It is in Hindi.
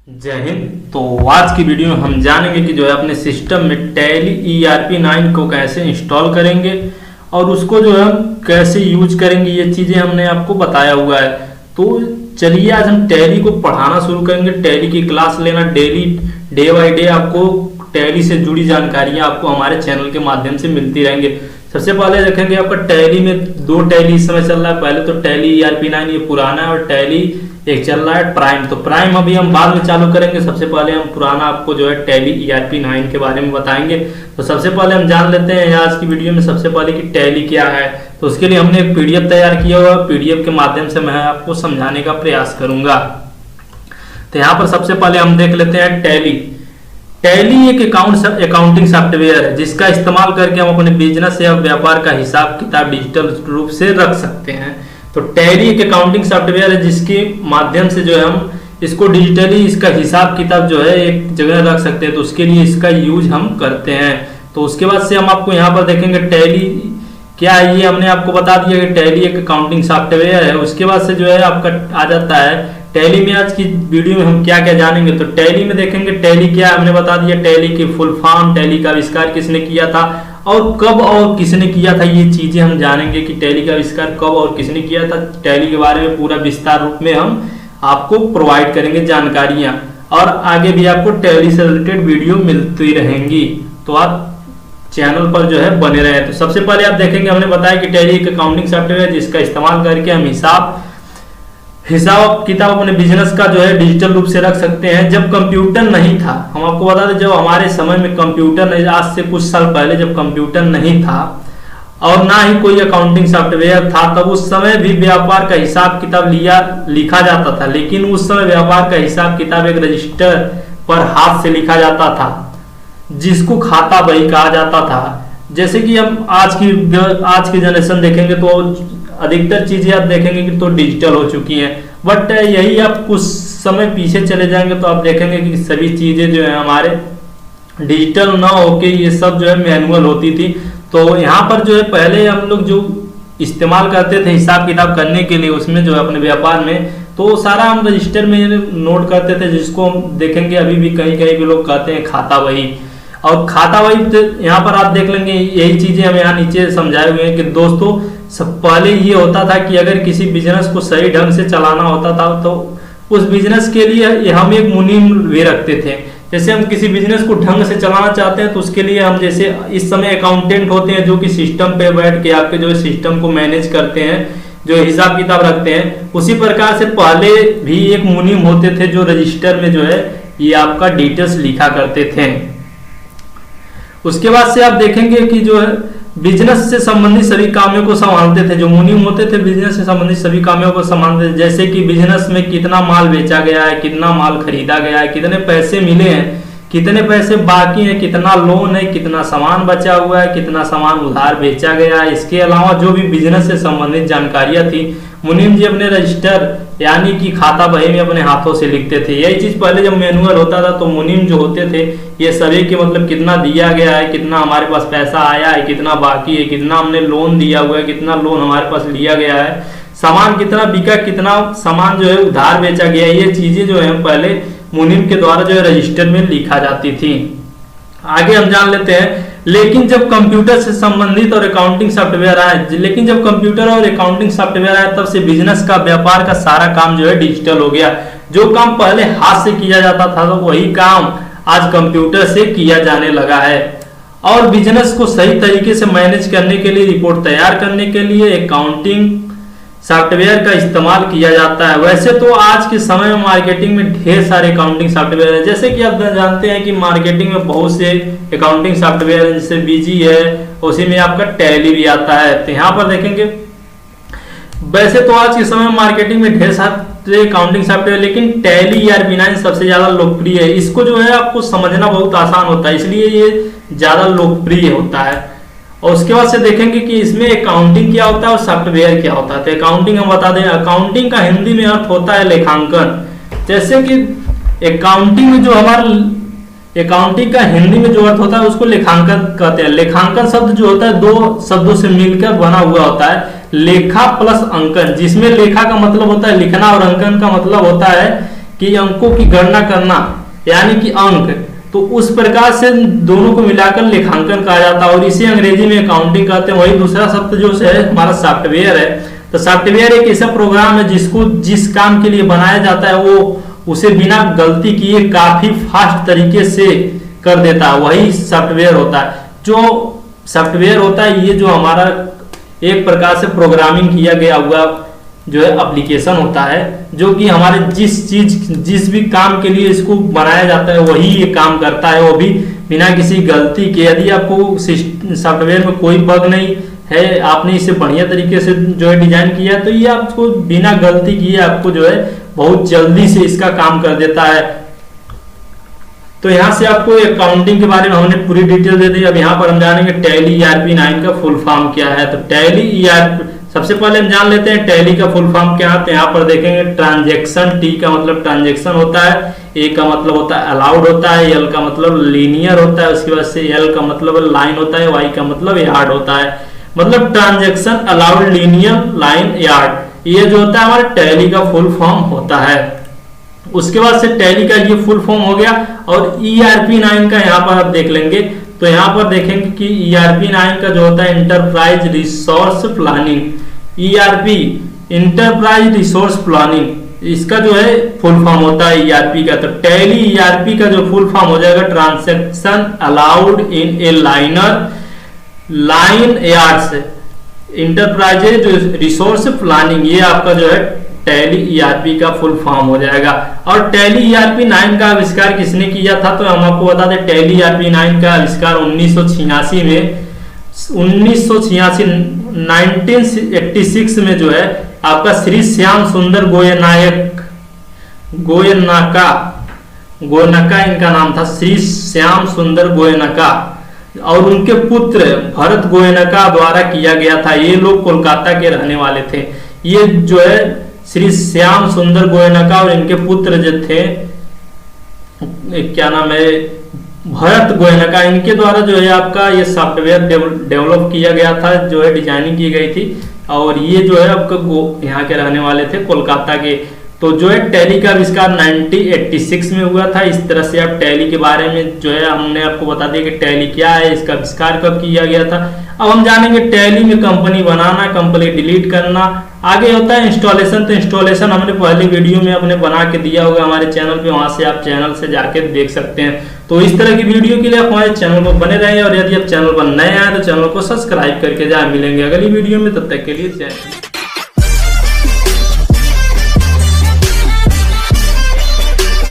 जय हिंद। तो आज की वीडियो में हम जानेंगे कि जो है अपने सिस्टम में टैली ERP9 को कैसे इंस्टॉल करेंगे और उसको जो है हम कैसे यूज करेंगे, ये चीज़ें हमने आपको बताया हुआ है। तो चलिए आज हम टैली को पढ़ाना शुरू करेंगे। टैली की क्लास लेना डेली, डे बाय डे आपको टैली से जुड़ी जानकारियाँ आपको हमारे चैनल के माध्यम से मिलती रहेंगे। सबसे पहले देखेंगे आपका टैली में दो टैली इस समय चल रहा है। पहले तो टैली ERP9 ये पुराना है और टैली एक चल रहा है प्राइम। तो प्राइम अभी हम बाद में चालू करेंगे। सबसे पहले हम पुराना आपको जो है टैली ERP9 के बारे में बताएंगे। तो सबसे पहले हम जान लेते हैं आज की वीडियो में सबसे पहले कि टैली क्या है। तो उसके लिए हमने एक PDF तैयार किया हुआ है। PDF के माध्यम से मैं आपको समझाने का प्रयास करूंगा। तो यहाँ पर सबसे पहले हम देख लेते हैं टैली। टैली एक अकाउंटिंग सॉफ्टवेयर है जिसका इस्तेमाल करके हम अपने बिजनेस या व्यापार का हिसाब किताब डिजिटल रूप से रख सकते हैं। तो टैली एक अकाउंटिंग सॉफ्टवेयर है जिसके माध्यम से जो है हम इसको डिजिटली इसका हिसाब किताब जो है एक जगह रख सकते हैं। तो उसके लिए इसका यूज हम करते हैं। तो उसके बाद से हम आपको यहाँ पर देखेंगे टैली क्या है, ये हमने आपको बता दिया कि टैली एक अकाउंटिंग सॉफ्टवेयर है। उसके बाद से जो है आपका आ जाता है टैली में। आज की वीडियो में हम क्या क्या जानेंगे, तो टैली में देखेंगे टैली क्या है, हमने बता दिया टैली की फुल फॉर्म, टैली का आविष्कार किसने किया था और कब और किसने किया था, ये चीजें हम जानेंगे कि टैली का आविष्कार कब और किसने किया था। टैली के बारे में पूरा विस्तार रूप में हम आपको प्रोवाइड करेंगे जानकारियां और आगे भी आपको टैली से रिलेटेड वीडियो मिलती रहेंगी। तो आप चैनल पर जो है बने रहे। तो सबसे पहले आप देखेंगे हमने बताया कि टैली एक अकाउंटिंग सॉफ्टवेयर जिसका इस्तेमाल करके हम हिसाब किताब अपने बिजनेस का जो है डिजिटल रूप से रख सकते हैं। जब कंप्यूटर नहीं था, हम आपको बता दें जब हमारे समय में कंप्यूटर नहीं, आज से कुछ साल पहले जब कंप्यूटर नहीं था और ना ही कोई अकाउंटिंग सॉफ्टवेयर था, तब उस समय भी व्यापार का हिसाब किताब लिखा जाता था। लेकिन उस समय व्यापार का हिसाब किताब एक रजिस्टर पर हाथ से लिखा जाता था जिसको खाता बही कहा जाता था। जैसे कि हम आज की जनरेशन देखेंगे तो अधिकतर चीजें आप देखेंगे कि तो डिजिटल हो चुकी हैं। बट यही आप कुछ समय पीछे चले जाएंगे तो आप देखेंगे कि सभी चीजें जो है हमारे डिजिटल ना होके ये सब जो है मैनुअल होती थी। तो यहाँ पर जो है पहले हम लोग जो इस्तेमाल करते थे हिसाब किताब करने के लिए उसमें जो है अपने व्यापार में, तो सारा हम रजिस्टर में नोट करते थे जिसको हम देखेंगे अभी भी कहीं कहीं भी लोग कहते हैं खाता बही। और खाता बही यहाँ पर आप देख लेंगे यही चीजें हम यहाँ नीचे समझाए हुए हैं कि दोस्तों सब पहले ये होता था कि अगर किसी बिजनेस को सही ढंग से चलाना होता था तो उस बिजनेस के लिए हम एक मुनीम भी रखते थे। जैसे हम किसी बिजनेस को ढंग से चलाना चाहते हैं तो उसके लिए हम जैसे इस समय अकाउंटेंट होते हैं जो कि सिस्टम पे बैठ के आपके जो सिस्टम को मैनेज करते हैं, जो हिसाब किताब रखते हैं। उसी प्रकार से पहले भी एक मुनीम होते थे जो रजिस्टर में जो है ये आपका डिटेल्स लिखा करते थे। उसके बाद से आप देखेंगे कि जो है बिजनेस से संबंधित सभी कामों को संभालते थे। जो मुनीम होते थे बिजनेस से संबंधित सभी कामों को संभालते थे, जैसे कि बिजनेस में कितना माल बेचा गया है, कितना माल खरीदा गया है, कितने पैसे मिले हैं, कितने पैसे बाकी हैं, कितना लोन है, कितना सामान बचा हुआ है, कितना सामान उधार बेचा गया है। इसके अलावा जो भी बिजनेस से संबंधित जानकारियां थी मुनीम जी अपने रजिस्टर यानी कि खाता बही में अपने हाथों से लिखते थे। यही चीज पहले जब मैनुअल होता था तो मुनीम जो होते थे ये सभी के मतलब कितना दिया गया है, कितना हमारे पास पैसा आया है, कितना बाकी है, कितना हमने लोन दिया हुआ है, कितना लोन हमारे पास लिया गया है, सामान कितना बिका, कितना सामान जो है उधार बेचा गया है, ये चीजें जो है पहले मुनीम के द्वारा जो है रजिस्टर में लिखा जाती थी। आगे हम जान लेते हैं लेकिन जब कंप्यूटर से संबंधित और अकाउंटिंग सॉफ्टवेयर आए तब से बिजनेस का व्यापार का सारा काम जो है डिजिटल हो गया। जो काम पहले हाथ से किया जाता था तो वही काम आज कंप्यूटर से किया जाने लगा है। और बिजनेस को सही तरीके से मैनेज करने के लिए, रिपोर्ट तैयार करने के लिए अकाउंटिंग सॉफ्टवेयर का इस्तेमाल किया जाता है। वैसे तो आज के समय में मार्केटिंग में ढेर सारे अकाउंटिंग सॉफ्टवेयर है। जैसे कि आप जानते हैं कि मार्केटिंग में बहुत से अकाउंटिंग सॉफ्टवेयर है, जैसे बीजी है, उसी में आपका टैली भी आता है। तो यहाँ पर देखेंगे वैसे तो आज के समय में मार्केटिंग में ढेर सारे अकाउंटिंग सॉफ्टवेयर, लेकिन टैली ERP9 सबसे ज्यादा लोकप्रिय है। इसको जो है आपको समझना बहुत आसान होता है, इसलिए ये ज्यादा लोकप्रिय होता है। और उसके बाद से देखेंगे कि इसमें अकाउंटिंग क्या होता है और सॉफ्टवेयर क्या होता है। तो अकाउंटिंग हम बता दें, अकाउंटिंग का हिंदी में अर्थ होता है लेखांकन। जैसे कि अकाउंटिंग का हिंदी में जो अर्थ होता है उसको लेखांकन कहते हैं। लेखांकन शब्द जो होता है दो शब्दों से मिलकर बना हुआ होता है, लेखा प्लस अंकन, जिसमें लेखा का मतलब होता है लिखना और अंकन का मतलब होता है कि अंकों की गणना करना यानी कि अंक, तो उस प्रकार से दोनों को मिलाकर लेखांकन कहा जाता है और इसे अंग्रेजी में अकाउंटिंग कहते हैं। वही दूसरा शब्द जो है हमारा सॉफ्टवेयर है। तो सॉफ्टवेयर एक ऐसा प्रोग्राम है जिसको जिस काम के लिए बनाया जाता है वो उसे बिना गलती किए काफी फास्ट तरीके से कर देता है, वही सॉफ्टवेयर होता है। जो सॉफ्टवेयर होता है ये जो हमारा एक प्रकार से प्रोग्रामिंग किया गया हुआ जो है एप्लीकेशन होता है, जो कि हमारे जिस भी काम के लिए इसको बनाया जाता है वही ये काम करता है, वो भी बिना किसी गलती के। यदि आपको सॉफ्टवेयर में कोई बग नहीं है, आपने इसे बढ़िया तरीके से जो है डिजाइन किया, तो ये आपको बिना गलती किए आपको जो है बहुत जल्दी से इसका काम कर देता है। तो यहाँ से आपको अकाउंटिंग के बारे में हमने पूरी डिटेल दे दी। अब यहाँ पर हम जानेंगे टैली ईआरपी 9 का फुल फॉर्म क्या है। तो टैली ईआरपी सबसे पहले हम जान लेते हैं टैली का फुल फॉर्म क्या है। तो यहाँ पर देखेंगे ट्रांजैक्शन, टी का मतलब ट्रांजैक्शन होता है, ए का मतलब होता है अलाउड होता है, एल का मतलब लीनियर होता है, उसके बाद से एल का मतलब लाइन होता है, वाई का मतलब यार्ड होता है। मतलब transaction, allowed, linear, line, yard, ये जो होता है हमारा टैली का फुल फॉर्म होता है। उसके बाद से टैली का ये फुल फॉर्म हो गया। और ईआरपी 9 का यहाँ पर आप देख लेंगे, तो यहाँ पर देखेंगे कि ईआरपी 9 का जो होता है enterprise resource planning, ERP enterprise resource planning, इसका जो है फुल फॉर्म होता है ईआरपी का। तो टैली ईआरपी का जो फुल फॉर्म हो जाएगा transaction allowed in A liner line yards enterprise resource planning, ये आपका जो है टैली ईआरपी का फुल फॉर्म हो जाएगा। और टैली ईआरपी 9 का आविष्कार किसने किया था, तो हम आपको बता दें टैली ईआरपी 9 का आविष्कार 1986 में 1986 में जो है आपका श्री श्याम सुंदर गोयनका इनका नाम था, श्री श्याम सुंदर गोयनका, और उनके पुत्र भरत गोयनका द्वारा किया गया था। ये लोग कोलकाता के रहने वाले थे। ये जो है श्री श्याम सुंदर गोयनका और इनके पुत्र जो थे क्या नाम है भरत गोयनका, इनके द्वारा जो है आपका ये सॉफ्टवेयर डेवलप किया गया था, जो है डिजाइनिंग की गई थी। और ये जो है आपका यहाँ के रहने वाले थे कोलकाता के। तो जो है टैली का आविष्कार 1986 में हुआ था। इस तरह से आप टैली के बारे में जो है हमने आपको बता दिया कि टैली क्या है, इसका आविष्कार कब किया गया था। अब हम जानेंगे टैली में कंपनी बनाना, कंपनी डिलीट करना, आगे होता है इंस्टॉलेशन। तो इंस्टॉलेशन हमने पहले वीडियो में अपने बना के दिया होगा हमारे चैनल पे, वहां से आप चैनल से जाके देख सकते हैं। तो इस तरह की वीडियो के लिए आप हमारे चैनल पर बने रहें और यदि आप चैनल पर नए आए तो चैनल को सब्सक्राइब करके जाए। मिलेंगे अगली वीडियो में, तब तक के लिए जय हिंद।